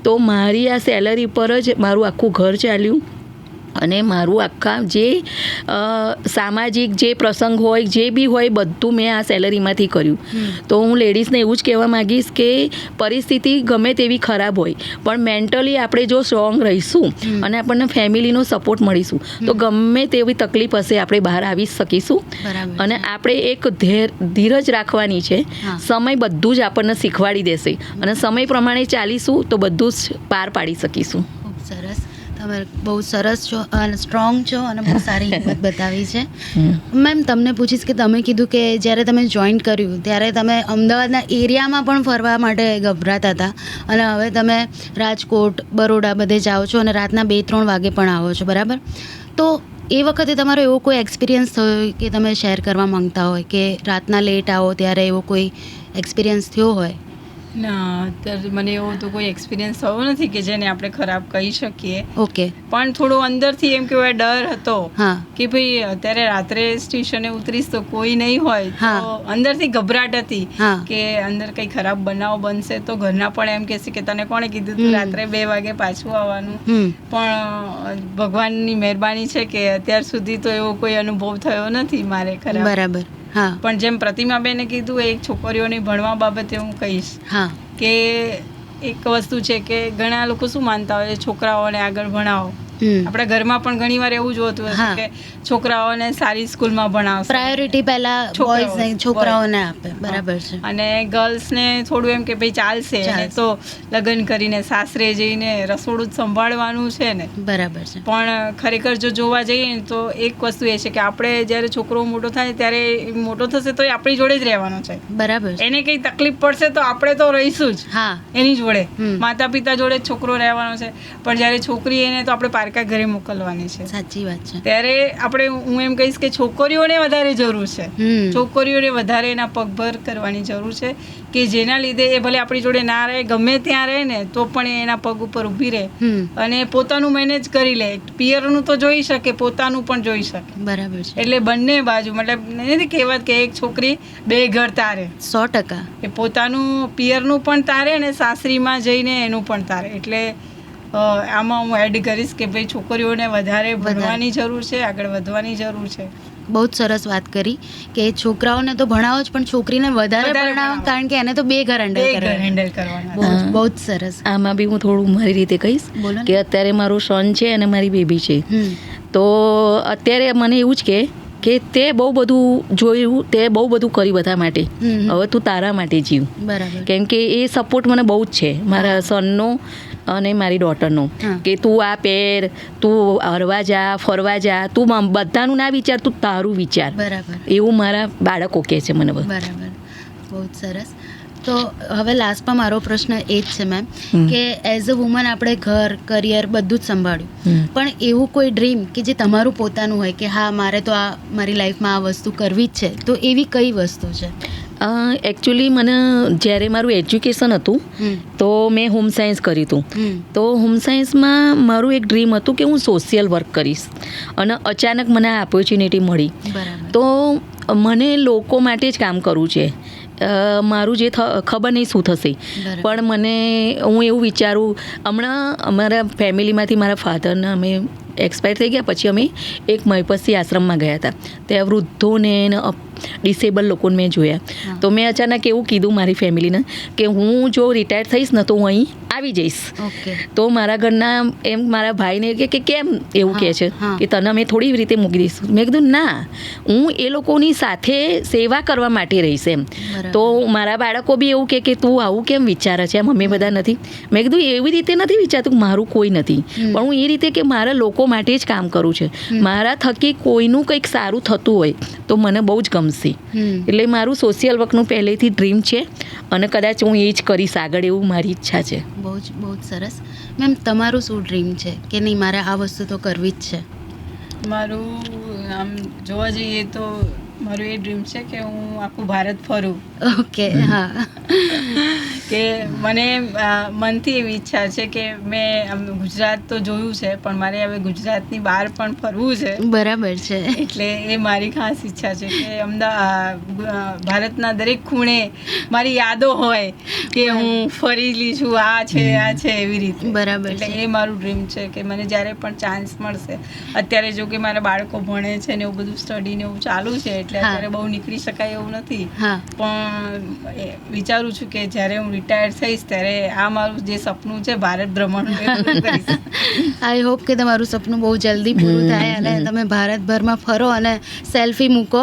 તો મારી આ સેલરી પર જ મારું આખું ઘર ચાલ્યું અને મારું આખા જે સામાજિક જે પ્રસંગ હોય જે બી હોય બધું મેં આ સેલરીમાંથી કર્યું. તો હું લેડીઝને એવું જ કહેવા માગીશ કે પરિસ્થિતિ ગમે તેવી ખરાબ હોય પણ મેન્ટલી આપણે જો સ્ટ્રોંગ રહીશું અને આપણને ફેમિલીનો સપોર્ટ મળીશું તો ગમે તેવી તકલીફ હશે આપણે બહાર આવી શકીશું. અને આપણે એક ધીરજ રાખવાની છે. સમય બધું જ આપણને શીખવાડી દેશે અને સમય પ્રમાણે ચાલીશું તો બધું જ પાર પાડી શકીશું. ખૂબ સરસ. તમે બહુ સરસ છો અને સ્ટ્રોંગ છો અને બહુ સારી હિંમત બતાવી છે. મેમ તમને પૂછીશ કે તમે કીધું કે જ્યારે તમે જોઈન કર્યું ત્યારે તમે અમદાવાદના એરિયામાં પણ ફરવા માટે ગભરાતા હતા અને હવે તમે રાજકોટ બરોડા બધે જાઓ છો અને રાતના 2-3 વાગે પણ આવો છો, બરાબર? તો એ વખતે તમારો એવો કોઈ એક્સપિરિયન્સ થયો હોય કે તમે શેર કરવા માંગતા હોય કે રાતના લેટ આવો ત્યારે એવો કોઈ એક્સપિરિયન્સ થયો હોય? ના, અત્યારે મને એવો તો કોઈ એક્સપિરિયન્સ થયો નથી કે જેને આપણે ખરાબ કહી શકીએ. ઓકે. પણ થોડો અંદરથી એમ કહેવાય ડર હતો હા કે ભાઈ અત્યારે રાત્રે સ્ટેશને ઉતરીશ તો કોઈ નહીં હોય, તો અંદરથી ગભરાટ હતી કે અંદર કંઈ ખરાબ બનાવ બનશે તો ઘરના પણ એમ કહેશે કે તને કોણે કીધું તું રાત્રે 2 વાગે પાછું આવવાનું. પણ ભગવાનની મહેરબાની છે કે અત્યાર સુધી તો એવો કોઈ અનુભવ થયો નથી મારે ખરાબ. બરાબર. પણ જેમ પ્રતિમાબેને કીધું એક છોકરીઓની ભણવા બાબતે હું કહીશ કે એક વસ્તુ છે કે ઘણા લોકો શું માનતા હોય છોકરાઓને આગળ ભણાવો. આપણા ઘરમાં પણ ઘણી વાર એવું જ હોતું હશે કે છોકરાઓને સારી સ્કૂલમાં ભણાવશે, પ્રાયોરિટી પહેલા બોયઝને છોકરાઓને આપે. બરાબર છે. અને ગર્લ્સને થોડું એમ કે ભાઈ ચાલશે એને તો લગ્ન કરીને સાસરે જઈને રસોડું જ સંભાળવાનું છે ને. બરાબર છે. પણ ખરેખર જો જોવા જઈએ ને તો એક વસ્તુ એ છે કે આપણે જ્યારે છોકરો મોટો થાય ત્યારે મોટો થશે તો એ આપણી જોડે જ રહેવાનો છે. બરાબર. એને કંઈ તકલીફ પડશે તો આપણે તો રહીશું જ. હા, એની જોડે માતા પિતા જોડે જ છોકરો રહેવાનો છે. પણ જ્યારે છોકરી એને તો આપણે પારકા ઘરે મોકલવાની છે. સાચી વાત છે. ત્યારે આપણે હું એમ કહીશ કે છોકરીઓને વધારે જરૂર છે. છોકરીઓને વધારે એના પગભર કરવાની જરૂર છે કે જેના લીધે એ ભલે આપણી જોડે ના રહે, ગમે ત્યાં રહે ને તો પણ એ એના પગ ઉપર ઊભી રહે અને પોતાનું મેનેજ કરી લે. પિયરનું તો જોઈ શકે, પોતાનું પણ જોઈ શકે. બરાબર છે. એટલે બંને બાજુ, મતલબ નથી કહેવત કે એક છોકરી 2 ઘર તારે. 100%. એ પોતાનું પિયરનું પણ તારે અને સાસરીમાં જઈને એનું પણ તારે. એટલે આમાં હું એડ કરીશ કે ભાઈ છોકરીઓને વધારે ભણવાની જરૂર છે, આગળ વધવાની જરૂર છે. બહુ જ સરસ વાત કરી કે છોકરાઓને તો ભણાવો જ પણ છોકરીને વધારે ભણાવો કારણ કે એને તો 2 ઘર હેન્ડલ કરવાના. બહુ જ સરસ. આમાં બી હું થોડું મારી રીતે કહીશ કે અત્યારે મારું સન છે અને મારી બેબી છે. તો અત્યારે મને એવું જ કે તે બહુ બધું જોયું, તે બહુ બધું કર્યું બધા માટે, હવે તું તારા માટે જીવ. બરાબર. કેમ કે એ સપોર્ટ મને બહુ જ છે મારા સનનો અને મારી ડોટરનો કે તું આ પહેર, તું હરવા જા, ફરવા જા, તું બધાનું ના વિચાર, તું તારું વિચાર. બરાબર. એવું મારા બાળકો કહે છે મને. બરાબર. બહુ જ સરસ. તો હવે લાસ્ટમાં મારો પ્રશ્ન એ જ છે મેમ કે એઝ અ વુમન આપણે ઘર, કરિયર બધું જ સંભાળ્યું, પણ એવું કોઈ ડ્રીમ કે જે તમારું પોતાનું હોય કે હા મારે તો આ મારી લાઈફમાં આ વસ્તુ કરવી જ છે, તો એવી કઈ વસ્તુ છે? એકચ્યુઅલી મને જ્યારે મારું એજ્યુકેશન હતું તો મેં હોમ સાયન્સ કર્યું હતું. તો હોમ સાયન્સમાં મારું એક ડ્રીમ હતું કે હું સોશિયલ વર્ક કરીશ અને અચાનક મને આ ઓપોર્ચ્યુનિટી મળી. તો મને લોકો માટે જ કામ કરવું છે. મારું જે ખબર નહીં શું થશે, પણ મને હું એવું વિચારું. હમણાં અમારા ફેમિલીમાંથી મારા ફાધરને અમે એક્સપાયર થઈ ગયા પછી અમે એક મહિપતસિંહ આશ્રમમાં ગયા હતા. ત્યાં વૃદ્ધોને ડિસેબલ લોકોને મેં જોયા. તો મેં અચાનક એવું કીધું મારી ફેમિલીને કે હું જો રિટાયર થઈશ ને તો હું અહીં આવી જઈશ. તો મારા ઘરના એમ મારા ભાઈને કે કેમ એવું કહે છે કે તને મેં થોડી રીતે મૂકી દઈશ. મેં કીધું ના, હું એ લોકોની સાથે સેવા કરવા માટે રહીશ એમ. તો મારા બાળકો બી એવું કે તું આવું કેમ વિચારે છે, મમ્મી બધા નથી. મેં કીધું એવી રીતે નથી વિચારતું, મારું કોઈ નથી, પણ હું એ રીતે કે મારા લોકો માટે જ કામ કરું છું. મારા થકી કોઈનું કંઈક સારું થતું હોય તો મને બહુ જ ગમશે. એટલે મારું સોશિયલ વર્કનું પહેલેથી ડ્રીમ છે અને કદાચ હું એ જ કરીશ આગળ, એવું મારી ઈચ્છા છે. બહુ જ સરસ. મેમ તમારું શું ડ્રીમ છે કે નહીં મારે આ વસ્તુ તો કરવી જ છે? મારું આમ જોવા જઈએ તો મારું એ ડ્રીમ છે કે હું આખું ભારત ફરું. ઓકે, હા. કે મને મનથી એવી ઈચ્છા છે કે મેં ગુજરાત તો જોયું છે, પણ મારે હવે ગુજરાતની બહાર પણ ફરવું છે. બરાબર છે. એટલે એ મારી ખાસ ઈચ્છા છે કે ભારતના દરેક ખૂણે મારી યાદો હોય કે હું ફરેલી છું, આ છે એવી રીતે. બરાબર. એટલે એ મારું ડ્રીમ છે કે મને જ્યારે પણ ચાન્સ મળશે. અત્યારે જો કે મારા બાળકો ભણે છે ને એવું બધું સ્ટડી ને એવું ચાલુ છે, એટલે અત્યારે બહુ નીકળી શકાય એવું નથી. પણ વિચારું છું કે જ્યારે હું રિટાયર થઈશ ત્યારે આ મારું જે સપનું છે ભારત ભ્રમણનું એ પૂરું કરીશ. આઈ હોપ કે તમારું સપનું બહુ જલ્દી પૂરું થાય અને તમે ભારતભરમાં ફરો અને સેલ્ફી મૂકો.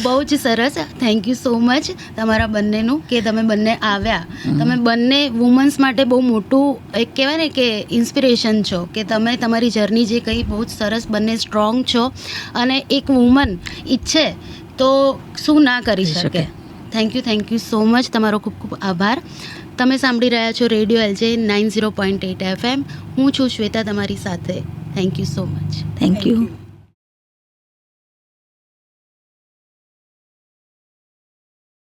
બહુ જ સરસ. થેન્ક યુ સો મચ તમારા બંનેનું કે તમે બંને આવ્યા. તમે બંને વુમન્સ માટે બહુ મોટું એક કહેવાય ને કે ઇન્સ્પિરેશન છો કે તમે તમારી જર્ની જે કહી બહુ જ સરસ, બંને સ્ટ્રોંગ છો અને એક વુમન ઈચ્છે તો શું ના કરી શકે. Thank you so much. તમારો ખૂબ ખૂબ આભાર. તમે સાંભળી રહ્યા છો રેડિયો LJ 90.8 FM. હું છું શ્વેતા તમારી સાથે. Thank you so much. Thank you.